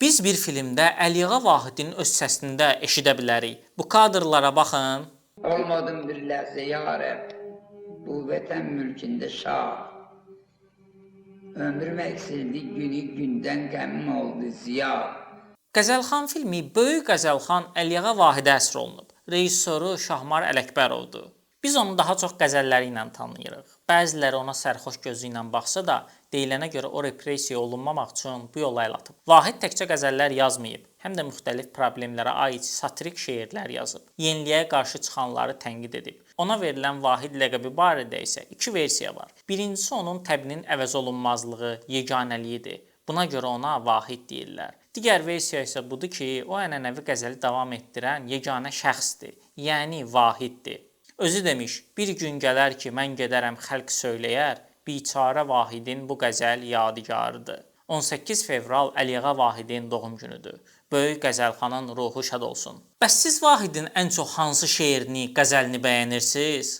Biz bir filmdə Əliağa Vahidin öz səsində eşidə bilərik. Bu kadrlara baxın. Olmadım bir ləhzə ya Rəbb, bu vətən mülkündə şah. Ömrüm əksildi günü gündən qəmim oldu ziya. Qəzəlxan filmi böyük qəzəlxan Əliağa Vahidə həsr olunub. Rejissoru Şahmar Ələkbərovdur. Biz onu daha çox qəzəlləri ilə tanıyırıq. Bəziləri ona sərxoş gözü ilə baxsa da, deyilənə görə o repressiya olunmamaq üçün bu yola əl atıb. Vahid təkcə qəzəllər yazmayıb, həm də müxtəlif problemlərə aid satirik şeirlər yazıb. Yeniliyə qarşı çıxanları tənqid edib. Ona verilən Vahid ləqəbi barədə isə iki versiya var. Birincisi onun təbinin əvəz olunmazlığı, yeganəliyidir. Buna görə ona Vahid deyirlər. Digər versiya isə budur ki, o ənənəvi qəzəli davam etdirən yeganə şəxsdir, yəni Vahiddir. Özü demiş, bir gün gələr ki, mən gedərəm xəlq söyləyər, biçarə Vahidin bu qəzəl yadigarıdır. 18 fevral Əliağa Vahidin doğum günüdür. Böyük qəzəlxanın ruhu şad olsun. Bəs siz Vahidin ən çox hansı şeirini, qəzəlini bəyənirsiniz?